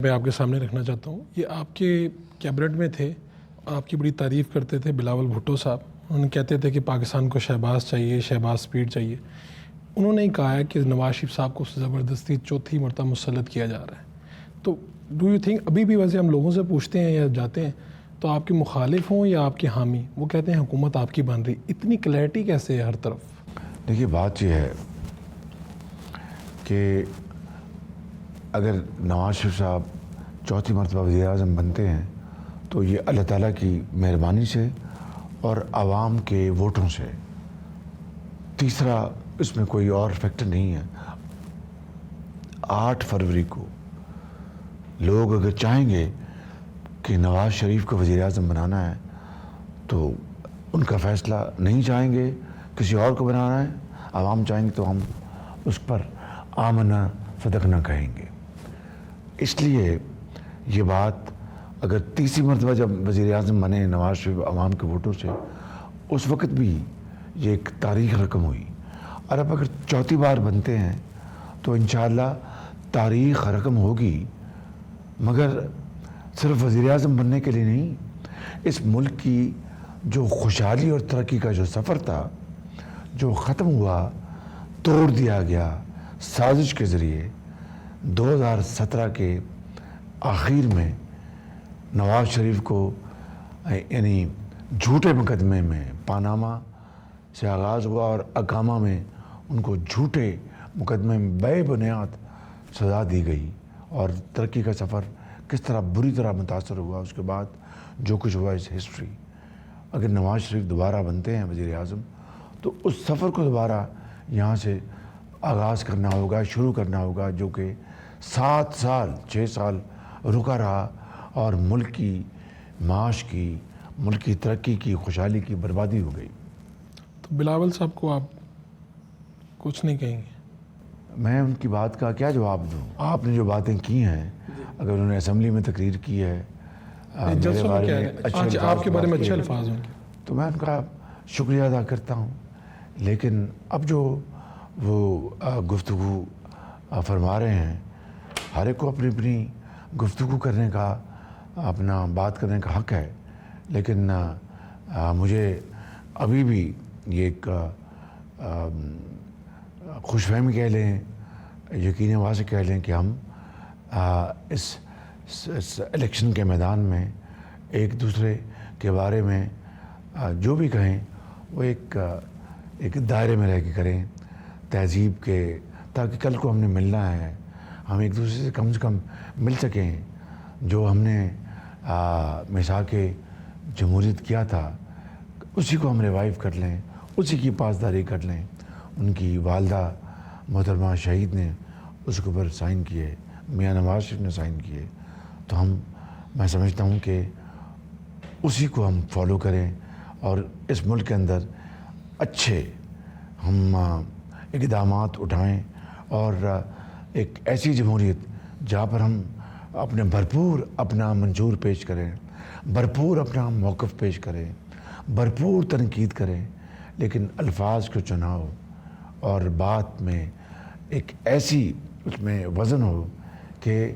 میں آپ کے سامنے رکھنا چاہتا ہوں. یہ آپ کے کیبنٹ میں تھے، آپ کی بڑی تعریف کرتے تھے بلاول بھٹو صاحب. انہوں نے کہتے تھے کہ پاکستان کو شہباز چاہیے، شہباز سپیڈ چاہیے. انہوں نے کہا ہے کہ نواز شریف صاحب کو زبردستی چوتھی مرتبہ مسلط کیا جا رہا ہے. تو ڈو یو تھنک ابھی بھی ویسے ہم لوگوں سے پوچھتے ہیں یا جاتے ہیں تو آپ کے مخالف ہوں یا آپ کے حامی، وہ کہتے ہیں حکومت آپ کی بن رہی. اتنی کلیئرٹی کیسے ہے ہر طرف؟ دیکھیے بات یہ ہے کہ اگر نواز شریف صاحب چوتھی مرتبہ وزیر اعظم بنتے ہیں تو یہ اللہ تعالیٰ کی مہربانی سے اور عوام کے ووٹوں سے. تیسرا اس میں کوئی اور فیکٹر نہیں ہے. 8 فروری کو لوگ اگر چاہیں گے کہ نواز شریف کو وزیر اعظم بنانا ہے تو ان کا فیصلہ نہیں چاہیں گے کسی اور کو بنانا ہے. عوام چاہیں گے تو ہم اس پر آمنا صدقنا کہیں گے. اس لیے یہ بات اگر تیسری مرتبہ جب وزیر اعظم بنے نواز شریف عوام کے ووٹوں سے، اس وقت بھی یہ ایک تاریخ رقم ہوئی. اور اب اگر چوتھی بار بنتے ہیں تو انشاءاللہ تاریخ رقم ہوگی، مگر صرف وزیر اعظم بننے کے لیے نہیں. اس ملک کی جو خوشحالی اور ترقی کا جو سفر تھا، جو ختم ہوا، توڑ دیا گیا سازش کے ذریعے 2017 کے آخر میں نواز شریف کو یعنی جھوٹے مقدمے میں پاناما سے آغاز ہوا اور اقامہ میں ان کو جھوٹے مقدمے میں بے بنیاد سزا دی گئی. اور ترقی کا سفر کس طرح بری طرح متاثر ہوا، اس کے بعد جو کچھ ہوا اس ہسٹری. اگر نواز شریف دوبارہ بنتے ہیں وزیر اعظم تو اس سفر کو دوبارہ یہاں سے آغاز کرنا ہوگا، شروع کرنا ہوگا، جو کہ 7 سال 6 سال رکا رہا اور ملک کی معاش کی، ملک کی ترقی کی، خوشحالی کی بربادی ہو گئی. تو بلاول صاحب کو آپ کچھ نہیں کہیں گے؟ میں ان کی بات کا کیا جواب دوں؟ آپ نے جو باتیں کی ہیں، اگر انہوں نے اسمبلی میں تقریر کی ہے میرے بارے میں آپ کے بارے میں اچھے الفاظ ہوں گے تو میں ان کا شکریہ ادا کرتا ہوں. لیکن اب جو وہ گفتگو فرما رہے ہیں، ہر ایک کو اپنی اپنی گفتگو کرنے کا، اپنا بات کرنے کا حق ہے. لیکن مجھے ابھی بھی یہ ایک خوش فہمی کہہ لیں، یقین آواز سے کہہ لیں کہ ہم اس الیکشن کے میدان میں ایک دوسرے کے بارے میں جو بھی کہیں وہ ایک دائرے میں رہ کے کریں، تہذیب کے، تاکہ کل کو ہم نے ملنا ہے ہم ایک دوسرے سے کم مل سکیں. جو ہم نے میثاق جمہوریت کیا تھا اسی کو ہم ریوائیو کر لیں، اسی کی پاسداری کر لیں. ان کی والدہ محترمہ شہید نے اس کے اوپر سائن کیے، میاں نواز شریف نے سائن کیے، تو میں سمجھتا ہوں کہ اسی کو ہم فالو کریں اور اس ملک کے اندر اچھے ہم اقدامات اٹھائیں اور ایک ایسی جمہوریت جہاں پر ہم اپنے بھرپور اپنا منشور پیش کریں، بھرپور اپنا موقف پیش کریں، بھرپور تنقید کریں، لیکن الفاظ کو چناؤ اور بات میں ایک ایسی اس میں وزن ہو کہ